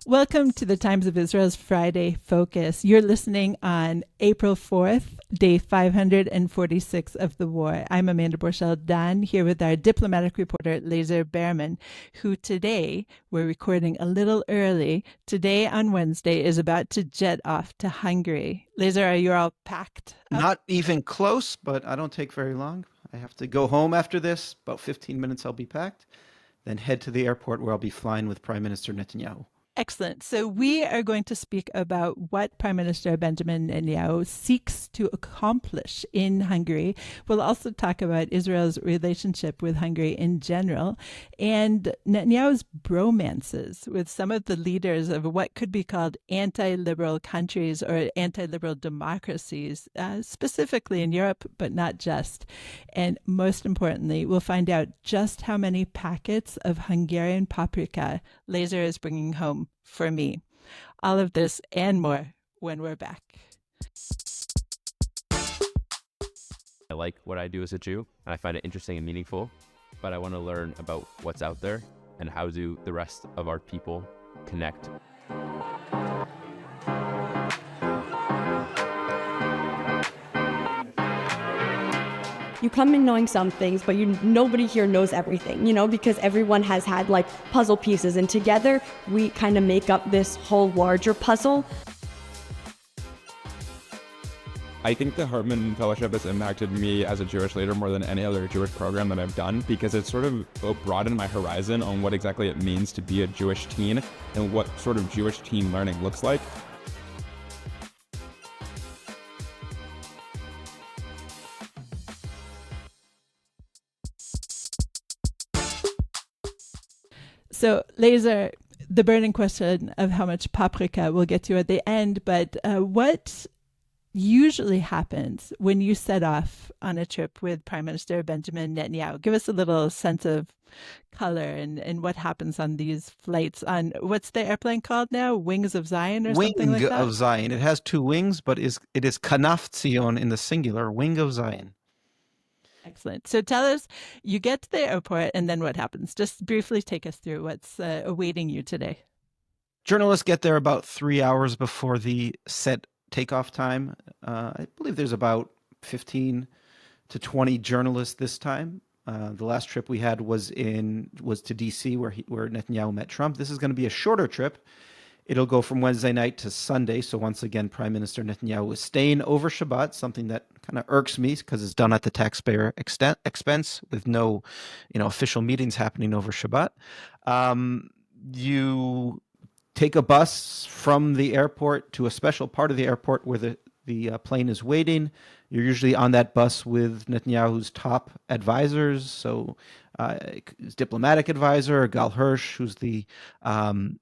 Welcome to the Times of Israel's Friday Focus. You're listening on April 4th, day 546 of the war. I'm Amanda Borschel-Dan here with our diplomatic reporter, Lazar Berman, who today, we're recording a little early, today on Wednesday is about to jet off to Hungary. Lazar, are you all packed up? Not even close, but I don't take very long. I have to go home after this. About 15 minutes I'll be packed, then head to the airport where I'll be flying with Prime Minister Netanyahu. Excellent. So we are going to speak about what Prime Minister Benjamin Netanyahu seeks to accomplish in Hungary. We'll also talk about Israel's relationship with Hungary in general and Netanyahu's bromances with some of the leaders of what could be called anti-liberal countries or anti-liberal democracies, specifically in Europe, but not just. And most importantly, we'll find out just how many packets of Hungarian paprika Lazar is bringing home for me. All of this and more when we're back. I like what I do as a Jew, and I find it interesting and meaningful, but I want to learn about what's out there and how do the rest of our people connect. You come in knowing some things, but nobody here knows everything, because everyone has had like puzzle pieces, and together we kind of make up this whole larger puzzle. I think the Hartman Fellowship has impacted me as a Jewish leader more than any other Jewish program that I've done, because it's sort of broadened my horizon on what exactly it means to be a Jewish teen and what sort of Jewish teen learning looks like. So, Lazar, the burning question of how much paprika we'll get to at the end, but what usually happens when you set off on a trip with Prime Minister Benjamin Netanyahu? Give us a little sense of color and what happens on these flights on, what's the airplane called now? Wings of Zion or something like that? Wing of Zion. It has two wings, but it is Kanaf Zion in the singular, Wing of Zion. Excellent. So tell us, you get to the airport and then what happens? Just briefly take us through what's awaiting you today. Journalists get there about 3 hours before the set takeoff time. I believe there's about 15 to 20 journalists this time. The last trip we had was to D.C. where Netanyahu met Trump. This is going to be a shorter trip. It'll go from Wednesday night to Sunday. So once again, Prime Minister Netanyahu is staying over Shabbat, something that kind of irks me because it's done at the taxpayer expense with no, official meetings happening over Shabbat. You take a bus from the airport to a special part of the airport where the plane is waiting. You're usually on that bus with Netanyahu's top advisors. So his diplomatic advisor, Gal Hirsch, who's the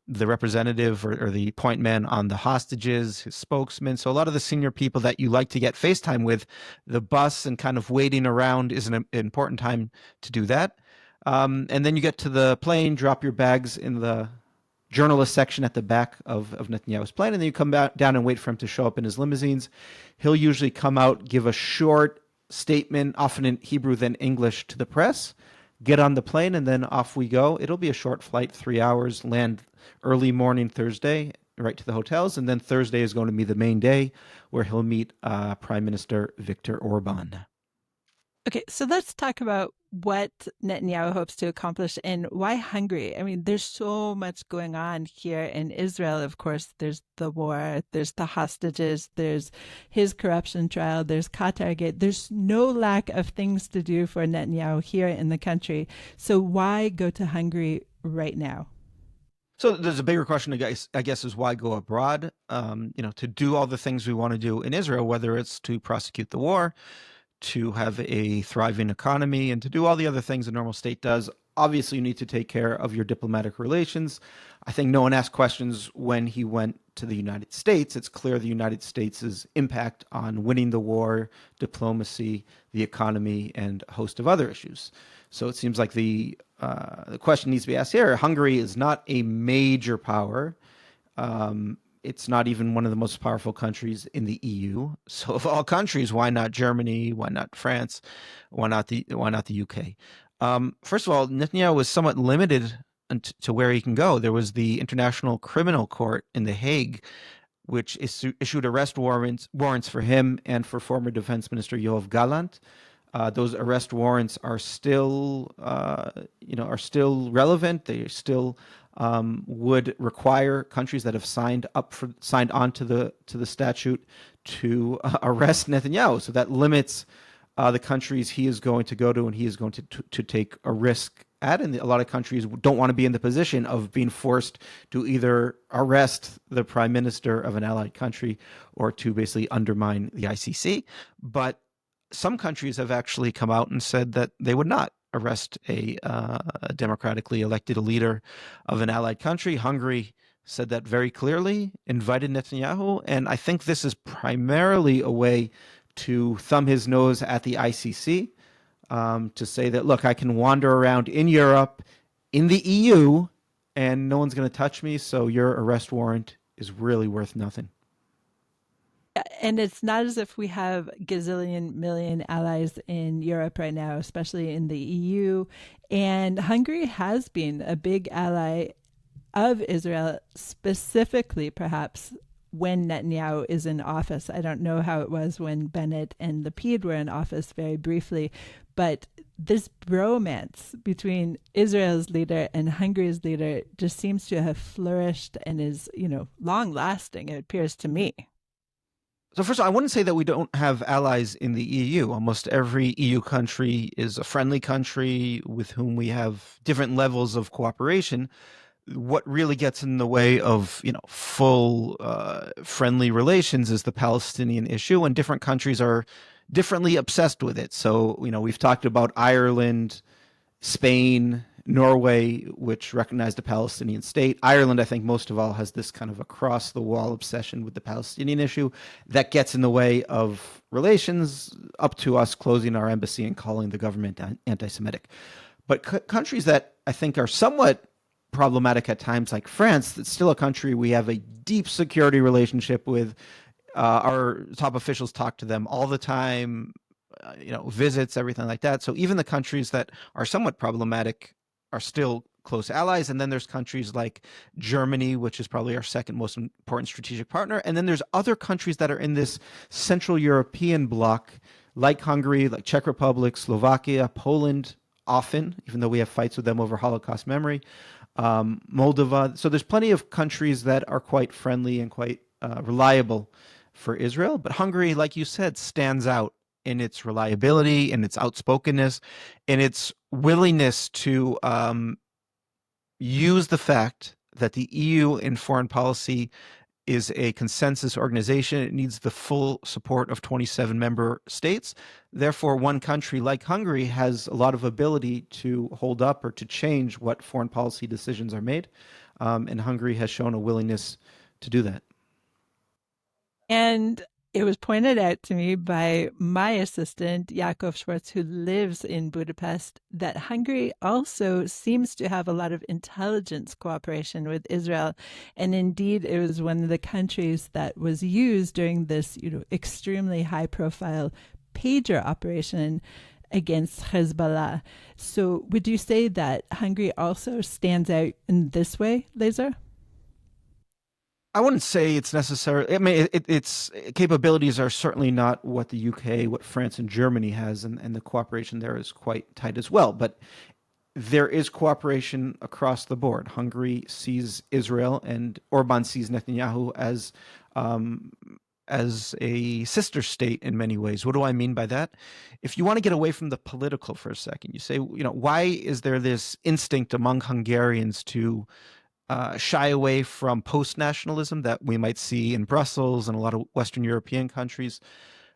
representative or the point man on the hostages, his spokesman. So a lot of the senior people that you like to get FaceTime with, the bus and kind of waiting around is an important time to do that. And then you get to the plane, drop your bags in the journalist section at the back of Netanyahu's plane, and then you come down and wait for him to show up in his limousines. He'll usually come out, give a short statement, often in Hebrew then English, to the press, get on the plane, and then off we go. It'll be a short flight, 3 hours, land early morning Thursday, right to the hotels, and then Thursday is going to be the main day where he'll meet Prime Minister Viktor Orbán. Okay, so let's talk about what Netanyahu hopes to accomplish and why Hungary. I mean, there's so much going on here in Israel. Of course, there's the war, there's the hostages, there's his corruption trial, there's Qatargate. There's no lack of things to do for Netanyahu here in the country. So why go to Hungary right now? So there's a bigger question, I guess, is why go abroad? To do all the things we want to do in Israel, whether it's to prosecute the war, to have a thriving economy, and to do all the other things a normal state does. Obviously, you need to take care of your diplomatic relations. I think no one asked questions when he went to the United States. It's clear the United States' impact on winning the war, diplomacy, the economy, and a host of other issues. So it seems like the question needs to be asked here. Hungary is not a major power. It's not even one of the most powerful countries in the EU. So of all countries, why not Germany? Why not France? Why not the UK? First of all, Netanyahu was somewhat limited to where he can go. There was the International Criminal Court in The Hague, which issued arrest warrants for him and for former Defense Minister Yoav Gallant. Those arrest warrants are still, still relevant. They still would require countries that have signed on to the statute to arrest Netanyahu. So that limits the countries he is going to go to and he is going to take a risk at. And a lot of countries don't want to be in the position of being forced to either arrest the prime minister of an allied country or to basically undermine the ICC. But some countries have actually come out and said that they would not arrest a democratically elected leader of an allied country. Hungary said that very clearly, invited Netanyahu, and I think this is primarily a way to thumb his nose at the ICC, to say that, look, I can wander around in Europe, in the EU, and no one's going to touch me, so your arrest warrant is really worth nothing. And it's not as if we have gazillion million allies in Europe right now, especially in the EU. And Hungary has been a big ally of Israel, specifically perhaps when Netanyahu is in office. I don't know how it was when Bennett and Lapid were in office, very briefly, but this bromance between Israel's leader and Hungary's leader just seems to have flourished and is, long lasting, it appears to me. So first of all, I wouldn't say that we don't have allies in the EU. Almost every EU country is a friendly country with whom we have different levels of cooperation. What really gets in the way of, full friendly relations is the Palestinian issue, and different countries are differently obsessed with it. So, we've talked about Ireland, Spain, Norway, which recognized a Palestinian state. Ireland, I think most of all, has this kind of across-the-wall obsession with the Palestinian issue that gets in the way of relations, up to us closing our embassy and calling the government anti-Semitic. But countries that I think are somewhat problematic at times, like France, that's still a country we have a deep security relationship with. Our top officials talk to them all the time, visits, everything like that. So even the countries that are somewhat problematic are still close allies. And then there's countries like Germany, which is probably our second most important strategic partner. And then there's other countries that are in this Central European bloc, like Hungary, like Czech Republic, Slovakia, Poland, often, even though we have fights with them over Holocaust memory, Moldova. So there's plenty of countries that are quite friendly and quite reliable for Israel. But Hungary, like you said, stands out in its reliability, in its outspokenness, in its willingness to use the fact that the EU in foreign policy is a consensus organization. It needs the full support of 27 member states. Therefore, one country like Hungary has a lot of ability to hold up or to change what foreign policy decisions are made. And Hungary has shown a willingness to do that. And it was pointed out to me by my assistant, Yakov Schwartz, who lives in Budapest, that Hungary also seems to have a lot of intelligence cooperation with Israel. And indeed, it was one of the countries that was used during this, extremely high-profile pager operation against Hezbollah. So would you say that Hungary also stands out in this way, Lazar? I wouldn't say it's necessarily. I mean, its capabilities are certainly not what the UK, what France and Germany has, and the cooperation there is quite tight as well. But there is cooperation across the board. Hungary sees Israel, and Orbán sees Netanyahu as a sister state in many ways. What do I mean by that? If you want to get away from the political for a second, you say, why is there this instinct among Hungarians to shy away from post-nationalism that we might see in Brussels and a lot of Western European countries?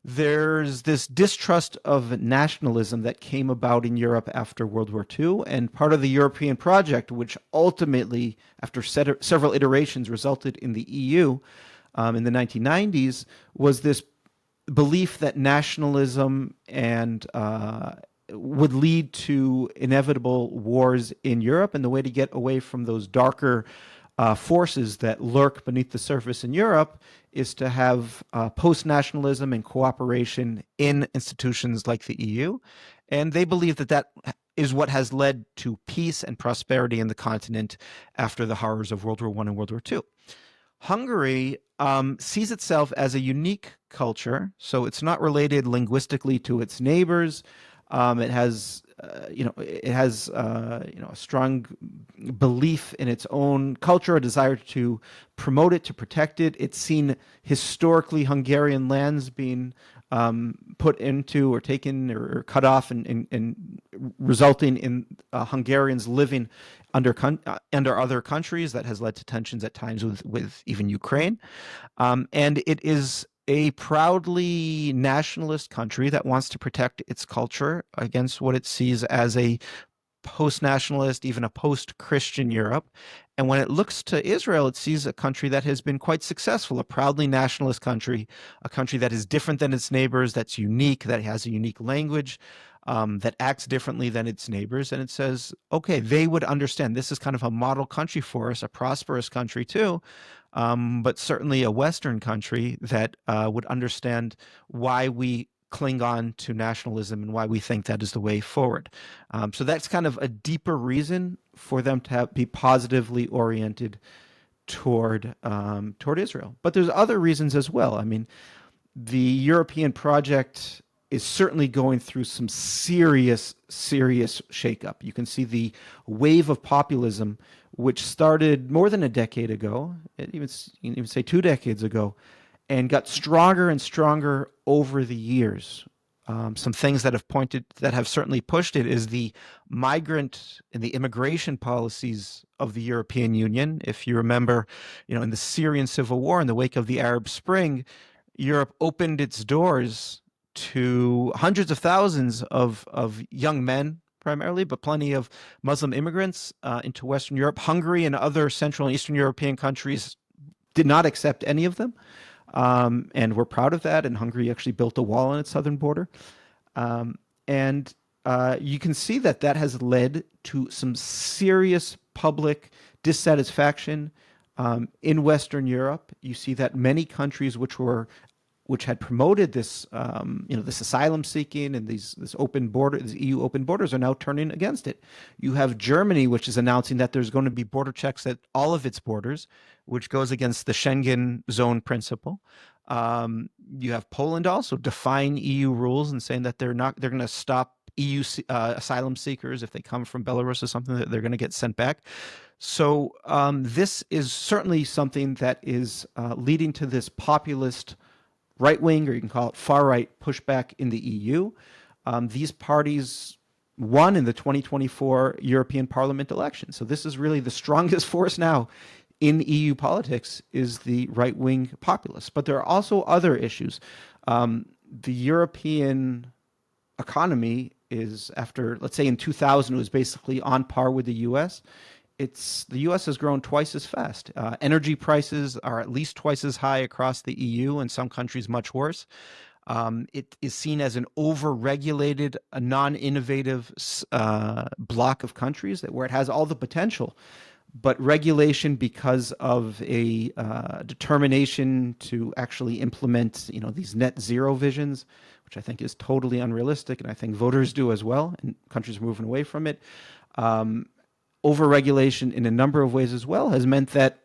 There's this distrust of nationalism that came about in Europe after World War II, and part of the European project, which ultimately, after several iterations, resulted in the EU in the 1990s, was this belief that nationalism and would lead to inevitable wars in Europe, and the way to get away from those darker forces that lurk beneath the surface in Europe is to have post-nationalism and cooperation in institutions like the EU. And they believe that is what has led to peace and prosperity in the continent after the horrors of World War I and World War II. Hungary sees itself as a unique culture, so it's not related linguistically to its neighbors. It has, a strong belief in its own culture, a desire to promote it, to protect it. It's seen historically Hungarian lands being put into or taken or cut off, and resulting in Hungarians living under other countries. That has led to tensions at times with even Ukraine. And it is a proudly nationalist country that wants to protect its culture against what it sees as a post-nationalist, even a post-Christian Europe. And when it looks to Israel, it sees a country that has been quite successful, a proudly nationalist country, a country that is different than its neighbors, that's unique, that has a unique language, that acts differently than its neighbors. And it says, okay, they would understand this is kind of a model country for us, a prosperous country too, but certainly a Western country that would understand why we cling on to nationalism and why we think that is the way forward. So that's kind of a deeper reason for them to be positively oriented toward Israel. But there's other reasons as well. I mean, the European project is certainly going through some serious shakeup. You can see the wave of populism, which started more than a decade ago, you can even say 2 decades ago, and got stronger and stronger over the years. Some things that have certainly pushed it is the migrant and the immigration policies of the European Union. If you remember, in the Syrian civil war, in the wake of the Arab Spring, Europe opened its doors to hundreds of thousands of young men, primarily, but plenty of Muslim immigrants into Western Europe. Hungary and other Central and Eastern European countries did not accept any of them. And we're proud of that. And Hungary actually built a wall on its southern border. And you can see that has led to some serious public dissatisfaction in Western Europe. You see that many countries which had promoted this, this asylum seeking and these EU open borders are now turning against it. You have Germany, which is announcing that there's going to be border checks at all of its borders, which goes against the Schengen zone principle. You have Poland also defying EU rules and saying that they're going to stop EU asylum seekers if they come from Belarus or something, that they're going to get sent back. So this is certainly something that is leading to this populist right-wing, or you can call it far-right pushback in the EU. These parties won in the 2024 European Parliament election. So this is really the strongest force now in EU politics, is the right-wing populists. But there are also other issues. The European economy is, after, let's say in 2000, it was basically on par with the US. The U.S. has grown twice as fast. Energy prices are at least twice as high across the EU, and some countries much worse. It is seen as an over-regulated, a non-innovative block of countries where it has all the potential, but regulation, because of a determination to actually implement, these net zero visions, which I think is totally unrealistic, and I think voters do as well, and countries are moving away from it. Overregulation in a number of ways as well has meant that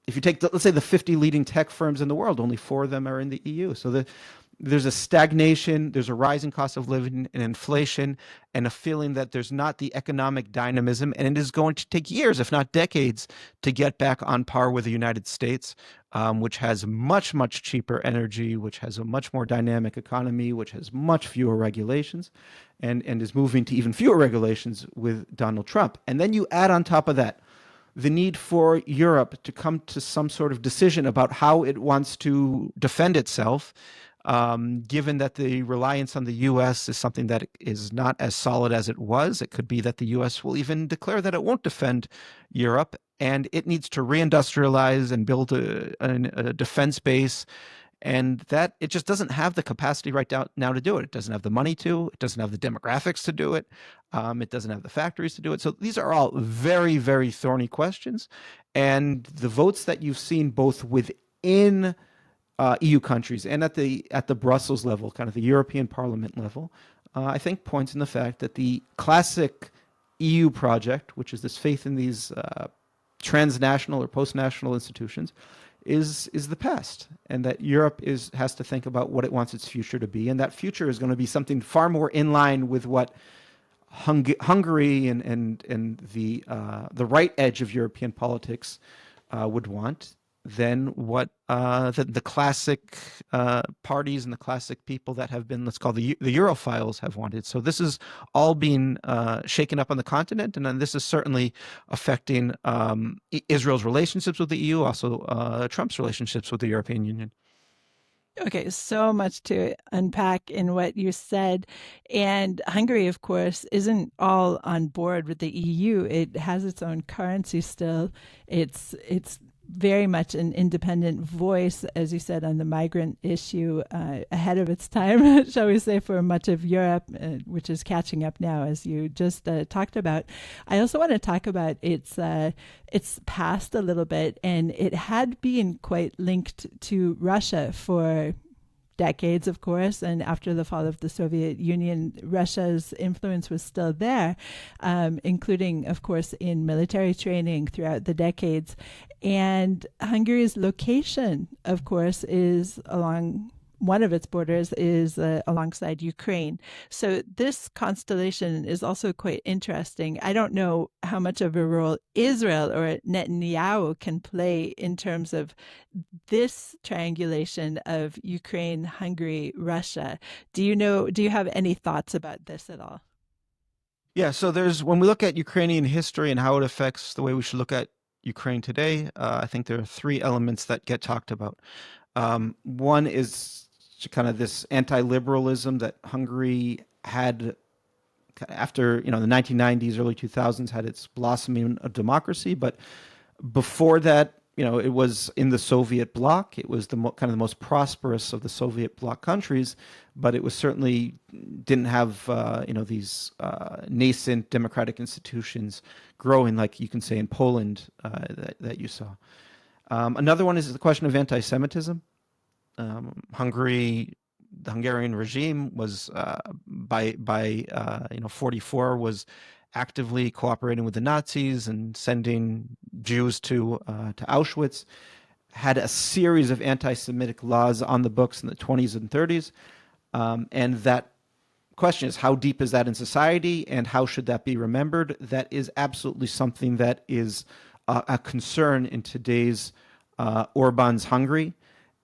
if you take, let's say, the 50 leading tech firms in the world, only 4 of them are in the EU. So there's a stagnation, there's a rising cost of living and inflation, and a feeling that there's not the economic dynamism, and it is going to take years, if not decades, to get back on par with the United States, which has much, much cheaper energy, which has a much more dynamic economy, which has much fewer regulations, and is moving to even fewer regulations with Donald Trump. And then you add on top of that the need for Europe to come to some sort of decision about how it wants to defend itself, given that the reliance on the U.S. is something that is not as solid as it was. It could be that the U.S. will even declare that it won't defend Europe, and it needs to reindustrialize and build a defense base, and that it just doesn't have the capacity right now to do it. It doesn't have the money to. It doesn't have the demographics to do it. It doesn't have the factories to do it. So these are all very, very thorny questions, and the votes that you've seen both within EU countries and at the Brussels level, kind of the European Parliament level, I think points in the fact that the classic EU project, which is this faith in these transnational or post-national institutions, is the past, and that Europe has to think about what it wants its future to be, and that future is going to be something far more in line with what Hungary and the right edge of European politics would want than what the classic parties and the classic people that have been, let's call the Europhiles, have wanted. So this is all being shaken up on the continent, and then this is certainly affecting Israel's relationships with the EU, also Trump's relationships with the European Union. Okay, so much to unpack in what you said. And Hungary, of course, isn't all on board with the EU. It has its own currency still. It's very much an independent voice, as you said, on the migrant issue, ahead of its time, shall we say, for much of Europe, which is catching up now, as you just talked about. I also want to talk about its past a little bit, and it had been quite linked to Russia for decades, of course, and after the fall of the Soviet Union, Russia's influence was still there, including, of course, in military training throughout the decades. And Hungary's location, of course, is along one of its borders is alongside Ukraine. So this constellation is also quite interesting. I don't know how much of a role Israel or Netanyahu can play in terms of this triangulation of Ukraine, Hungary, Russia. Do you have any thoughts about this at all? Yeah, so when we look at Ukrainian history and how it affects the way we should look at Ukraine today, I think there are three elements that get talked about. One is kind of this anti-liberalism that Hungary had after, the 1990s, early 2000s, had its blossoming of democracy. But before that, it was in the Soviet bloc. It was kind of the most prosperous of the Soviet bloc countries, but it was certainly didn't have, these nascent democratic institutions growing like you can say in Poland that you saw. Another one is the question of anti-Semitism. Hungary, the Hungarian regime was by 44 was actively cooperating with the Nazis and sending Jews to Auschwitz. Had a series of anti-Semitic laws on the books in the 20s and 30s, and that question is, how deep is that in society, and how should that be remembered? That is absolutely something that is a concern in today's Orbán's Hungary.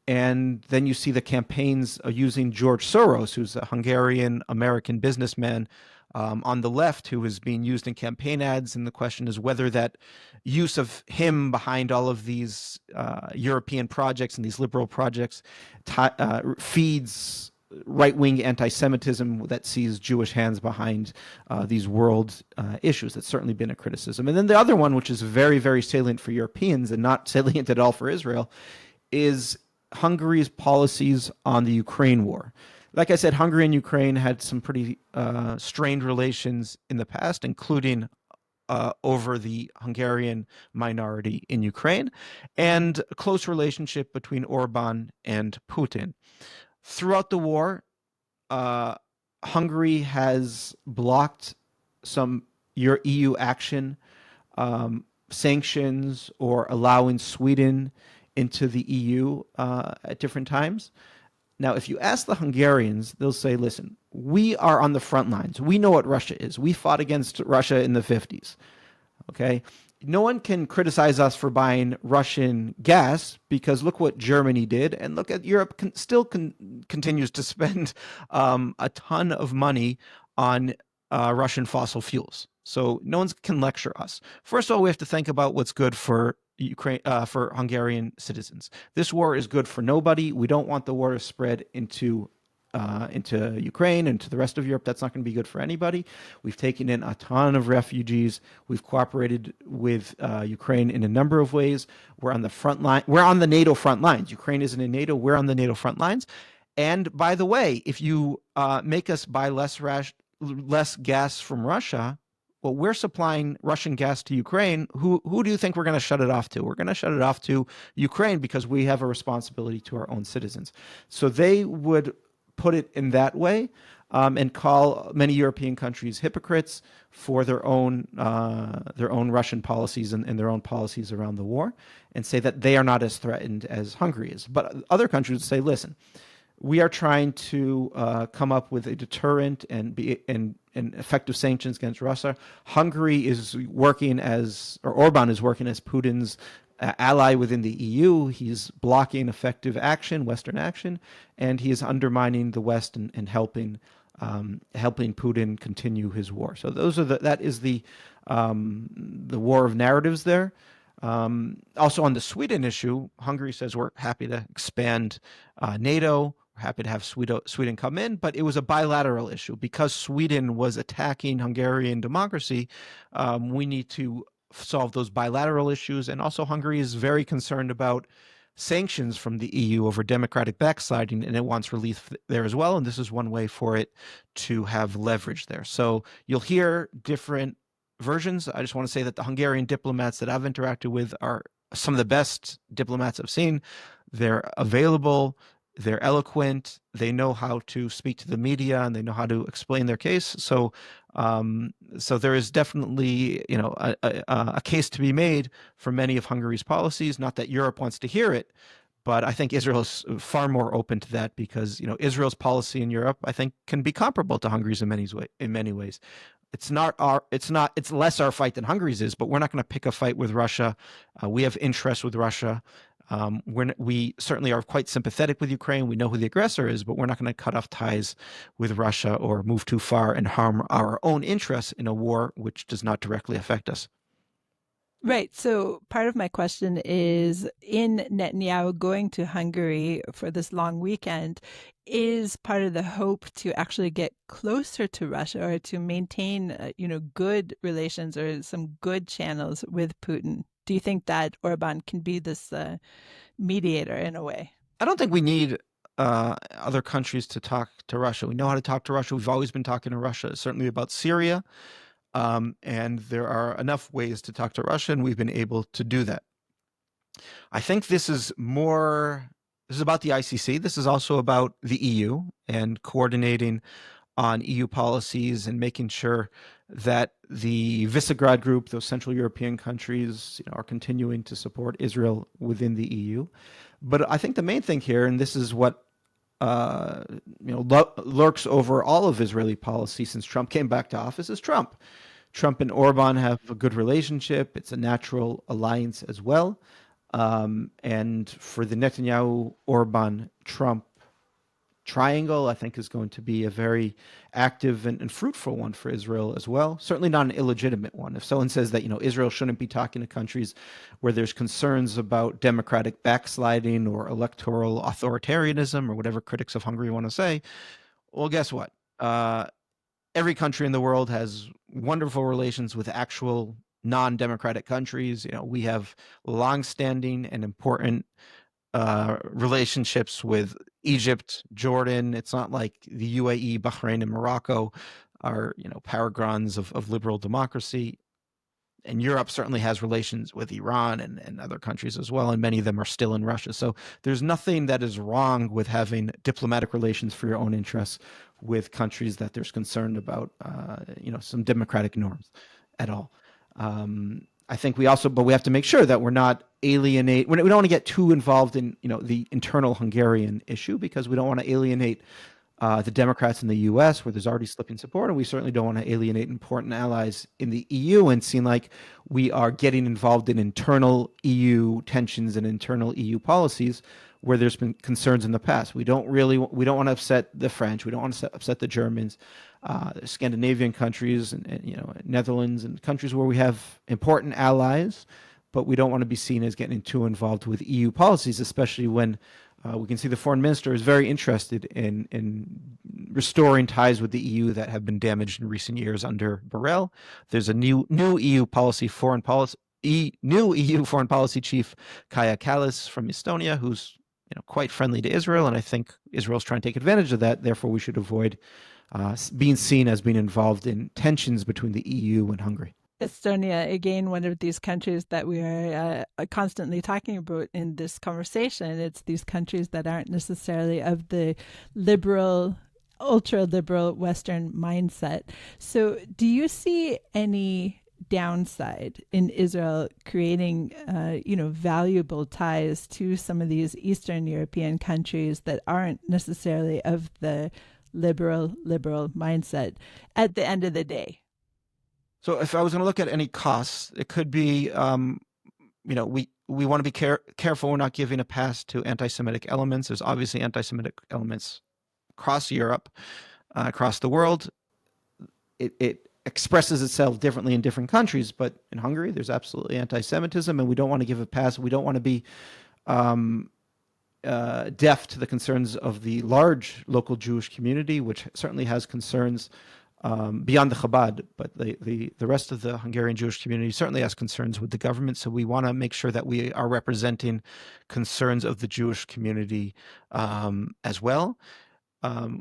And then you see the campaigns using George Soros, who's a Hungarian-American businessman on the left, who is being used in campaign ads. And the question is whether that use of him behind all of these European projects and these liberal projects feeds right-wing anti-Semitism that sees Jewish hands behind these world issues. That's certainly been a criticism. And then the other one, which is very, very salient for Europeans and not salient at all for Israel, is Hungary's policies on the Ukraine war. Like I said, Hungary and Ukraine had some pretty strained relations in the past, including over the Hungarian minority in Ukraine, and a close relationship between Orbán and Putin. Throughout the war, Hungary has blocked some EU action, sanctions, or allowing Sweden into the EU at different times. Now, if you ask the Hungarians, they'll say, listen, we are on the front lines. We know what Russia is. We fought against Russia in the 50s. Okay? No one can criticize us for buying Russian gas because look what Germany did, and look at Europe still continues to spend a ton of money on Russian fossil fuels. So no one can lecture us. First of all, we have to think about what's good for Ukraine, for Hungarian citizens. This war is good for nobody. We don't want the war to spread into Ukraine and to the rest of Europe. That's not going to be good for anybody. We've taken in a ton of refugees. We've cooperated with Ukraine in a number of ways. We're on the front line. We're on the NATO front lines. Ukraine isn't in NATO. We're on the NATO front lines. And by the way, if you make us buy less gas from Russia, well, we're supplying Russian gas to Ukraine. Who do you think we're going to shut it off to? We're going to shut it off to Ukraine because we have a responsibility to our own citizens. So they would put it in that way. and call many European countries hypocrites for their own Russian policies and their own policies around the war, and say that they are not as threatened as Hungary is. But other countries would say, listen, we are trying to come up with a deterrent and effective sanctions against Russia. Hungary is working Orbán is working as Putin's ally within the EU. He's blocking effective action, Western action, and he is undermining the West and helping Putin continue his war. So that is the war of narratives there. Also on the Sweden issue, Hungary says we're happy to expand NATO. We're happy to have Sweden come in, but it was a bilateral issue. Because Sweden was attacking Hungarian democracy, we need to solve those bilateral issues. And also Hungary is very concerned about sanctions from the EU over democratic backsliding, and it wants relief there as well. And this is one way for it to have leverage there. So you'll hear different versions. I just want to say that the Hungarian diplomats that I've interacted with are some of the best diplomats I've seen. They're available. They're eloquent. They know how to speak to the media, and they know how to explain their case. So there is definitely, a case to be made for many of Hungary's policies. Not that Europe wants to hear it, but I think Israel is far more open to that because, Israel's policy in Europe, I think, can be comparable to Hungary's in many ways. It's less our fight than Hungary's is, but we're not going to pick a fight with Russia. We have interests with Russia. We certainly are quite sympathetic with Ukraine. We know who the aggressor is, but we're not going to cut off ties with Russia or move too far and harm our own interests in a war which does not directly affect us. Right. So part of my question is, in Netanyahu going to Hungary for this long weekend, is part of the hope to actually get closer to Russia or to maintain, good relations or some good channels with Putin? Do you think that Orbán can be this mediator in a way? I don't think we need other countries to talk to Russia. We know how to talk to Russia. We've always been talking to Russia, certainly about Syria. And there are enough ways to talk to Russia, and we've been able to do that. I think this is about the ICC. This is also about the EU and coordinating on EU policies and making sure that the Visegrad group, those Central European countries, are continuing to support Israel within the EU. But I think the main thing here, and this is what lurks over all of Israeli policy since Trump came back to office, is Trump. Trump and Orbán have a good relationship. It's a natural alliance as well. And for the Netanyahu-Orbán-Trump triangle, I think is going to be a very active and fruitful one for Israel as well. Certainly not an illegitimate one. If someone says that, Israel shouldn't be talking to countries where there's concerns about democratic backsliding or electoral authoritarianism or whatever critics of Hungary want to say, well, guess what? Every country in the world has wonderful relations with actual non-democratic countries. We have long-standing and important relationships with Egypt, Jordan. It's not like the UAE, Bahrain, and Morocco are, paragons of liberal democracy. And Europe certainly has relations with Iran and other countries as well, and many of them are still in Russia. So there's nothing that is wrong with having diplomatic relations for your own interests with countries that there's concern about, some democratic norms at all. I think we have to make sure that we're not alienate. We don't want to get too involved in, the internal Hungarian issue, because we don't want to alienate the Democrats in the U.S., where there's already slipping support, and we certainly don't want to alienate important allies in the EU and seem like we are getting involved in internal EU tensions and internal EU policies where there's been concerns in the past. We don't want to upset the French. We don't want to upset the Germans, Scandinavian countries, and Netherlands, and countries where we have important allies, but we don't want to be seen as getting too involved with EU policies, especially when we can see the foreign minister is very interested in restoring ties with the EU that have been damaged in recent years under Borrell. There's a new EU foreign policy chief, Kaja Kallas from Estonia, who's quite friendly to Israel, and I think Israel's trying to take advantage of that. Therefore, we should avoid being seen as being involved in tensions between the EU and Hungary. Estonia, again, one of these countries that we are constantly talking about in this conversation. It's these countries that aren't necessarily of the liberal ultra-liberal Western mindset. So do you see any downside in Israel creating, valuable ties to some of these Eastern European countries that aren't necessarily of the liberal mindset at the end of the day? So if I was going to look at any costs, it could be, we want to be careful we're not giving a pass to anti-Semitic elements. There's obviously anti-Semitic elements across Europe, across the world. It expresses itself differently in different countries, but in Hungary, there's absolutely anti-Semitism, and we don't want to give a pass. We don't want to be deaf to the concerns of the large local Jewish community, which certainly has concerns beyond the Chabad, but the rest of the Hungarian Jewish community certainly has concerns with the government. So we want to make sure that we are representing concerns of the Jewish community as well.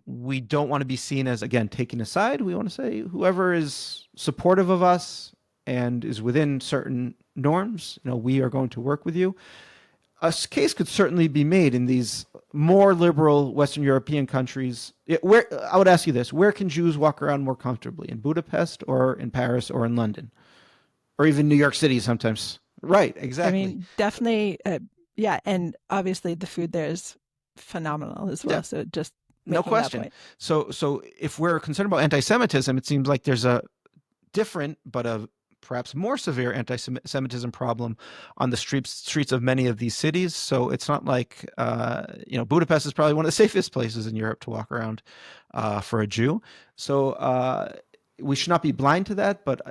We don't want to be seen as, again, taking a side. We want to say whoever is supportive of us and is within certain norms, we are going to work with you. A case could certainly be made in these more liberal Western European countries. Where I would ask you this: where can Jews walk around more comfortably? In Budapest, or in Paris, or in London, or even New York City sometimes? Right, exactly. I mean, definitely, yeah, and obviously the food there is phenomenal as well. Yeah. So just no question. So if we're concerned about anti-Semitism, it seems like there's a different but a perhaps more severe anti-Semitism problem on the streets of many of these cities. So it's not like, Budapest is probably one of the safest places in Europe to walk around for a Jew. So we should not be blind to that. But,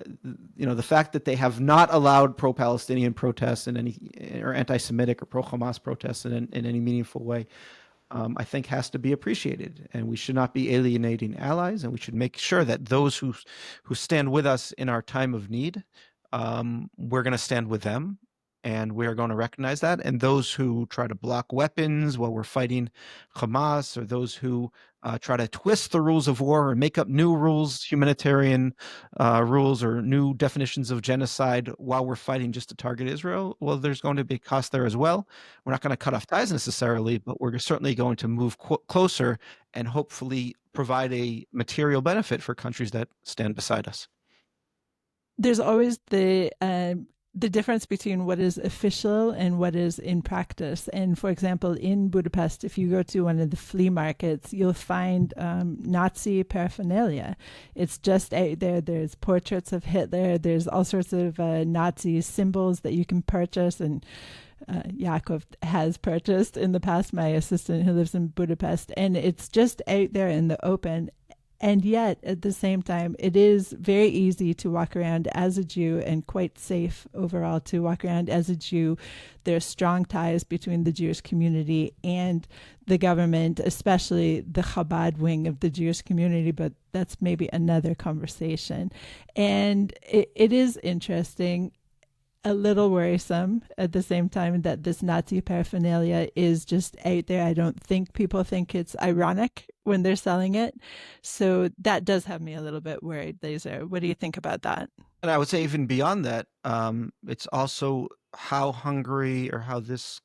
the fact that they have not allowed pro-Palestinian protests or anti-Semitic or pro-Hamas protests in any meaningful way, I think has to be appreciated, and we should not be alienating allies, and we should make sure that those who stand with us in our time of need, we're going to stand with them, and we are going to recognize that. And those who try to block weapons while we're fighting Hamas, or those who try to twist the rules of war or make up new rules, humanitarian rules, or new definitions of genocide while we're fighting just to target Israel, well, there's going to be a cost there as well. We're not going to cut off ties necessarily, but we're certainly going to move closer and hopefully provide a material benefit for countries that stand beside us. There's always the difference between what is official and what is in practice. And for example, in Budapest, if you go to one of the flea markets, you'll find Nazi paraphernalia. It's just out there. There's portraits of Hitler. There's all sorts of Nazi symbols that you can purchase. And Yaakov has purchased in the past, my assistant who lives in Budapest. And it's just out there in the open. And yet, at the same time, it is very easy to walk around as a Jew, and quite safe overall to walk around as a Jew. There are strong ties between the Jewish community and the government, especially the Chabad wing of the Jewish community, but that's maybe another conversation. And it is interesting, a little worrisome at the same time, that this Nazi paraphernalia is just out there. I don't think people think it's ironic when they're selling it. So that does have me a little bit worried, Lazar. What do you think about that? And I would say even beyond that, it's also how Hungary, or how this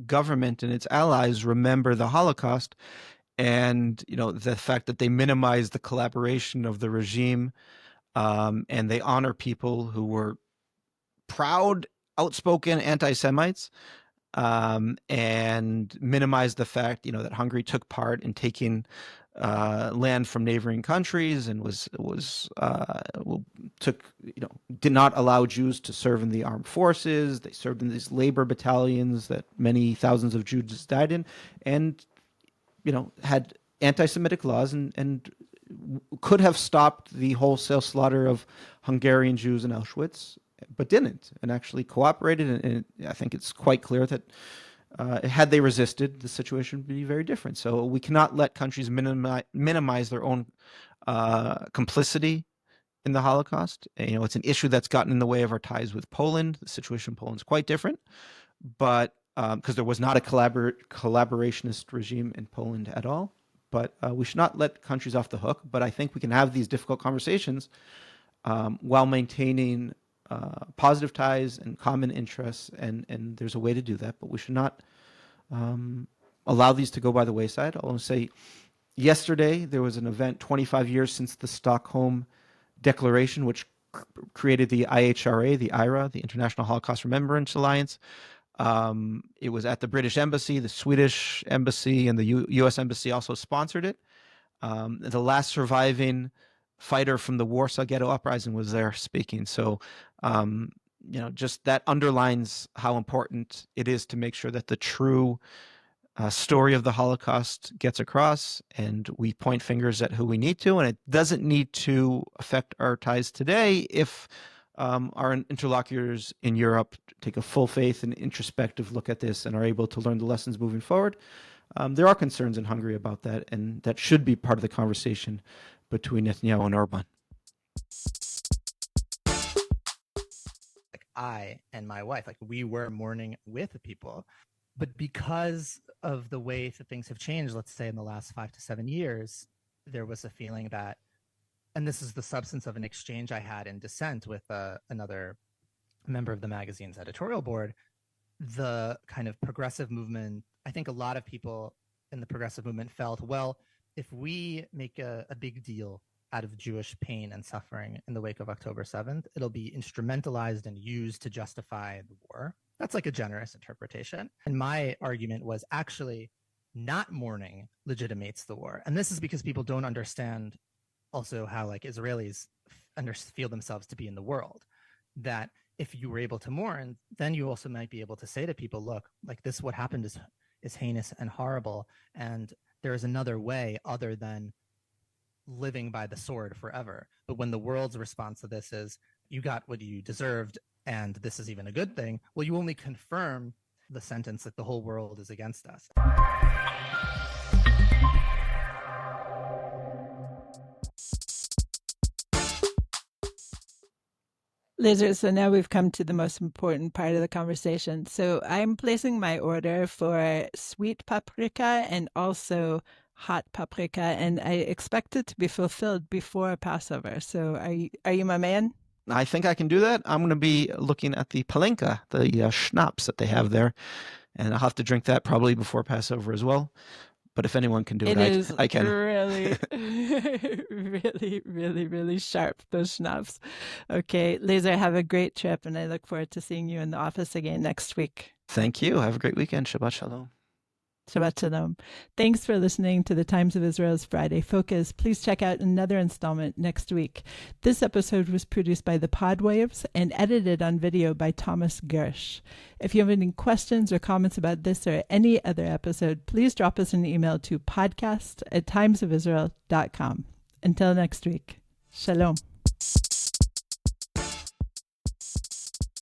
government and its allies remember the Holocaust, and the fact that they minimize the collaboration of the regime, and they honor people who were proud, outspoken anti-Semites, and minimize the fact, that Hungary took part in taking land from neighboring countries, and did not allow Jews to serve in the armed forces. They served in these labor battalions that many thousands of Jews died in, and had anti-Semitic laws, and could have stopped the wholesale slaughter of Hungarian Jews in Auschwitz, but didn't, and actually cooperated. And I think it's quite clear that had they resisted, the situation would be very different. So we cannot let countries minimize their own complicity in the Holocaust. It's an issue that's gotten in the way of our ties with Poland. The situation in Poland is quite different, but because there was not a collaborationist regime in Poland at all. But we should not let countries off the hook. But I think we can have these difficult conversations while maintaining positive ties and common interests, and there's a way to do that, but we should not allow these to go by the wayside. I'll say Yesterday, there was an event 25 years since the Stockholm Declaration, which created the IHRA, the IRA, the International Holocaust Remembrance Alliance. It was at the British Embassy, the Swedish Embassy, and the U.S. Embassy also sponsored it. The last surviving fighter from the Warsaw Ghetto Uprising was there speaking. So, just that underlines how important it is to make sure that the true story of the Holocaust gets across, and we point fingers at who we need to, and it doesn't need to affect our ties today if our interlocutors in Europe take a full faith and introspective look at this and are able to learn the lessons moving forward. There are concerns in Hungary about that, and that should be part of the conversation between Netanyahu and Orbán. I and my wife, we were mourning with people, but because of the way that things have changed, let's say in the last 5 to 7 years, there was a feeling that, and this is the substance of an exchange I had in Dissent with another member of the magazine's editorial board, the kind of progressive movement, I think a lot of people in the progressive movement felt, well, if we make a big deal out of Jewish pain and suffering in the wake of October 7th, it'll be instrumentalized and used to justify the war. That's like a generous interpretation. And my argument was actually not mourning legitimates the war. And this is because people don't understand also how Israelis feel themselves to be in the world. That if you were able to mourn, then you also might be able to say to people, look, this, what happened is heinous and horrible. And there is another way other than living by the sword forever. But when the world's response to this is, you got what you deserved, and this is even a good thing, well, you only confirm the sentence that the whole world is against us. Lazar, so now we've come to the most important part of the conversation. So I'm placing my order for sweet paprika and also hot paprika, and I expect it to be fulfilled before Passover. So are you my man? I think I can do that. I'm going to be looking at the palenka, the schnapps that they have there, and I'll have to drink that probably before Passover as well. But if anyone can do it, I can. Really, really, really, really sharp, those schnapps. Okay, Lazar, have a great trip, and I look forward to seeing you in the office again next week. Thank you. Have a great weekend. Shabbat Shalom. Shabbat Shalom. Thanks for listening to the Times of Israel's Friday Focus. Please check out another installment next week. This episode was produced by the Podwaves and edited on video by Thomas Gersh. If you have any questions or comments about this or any other episode, please drop us an email to podcast@timesofisrael.com. Until next week, Shalom.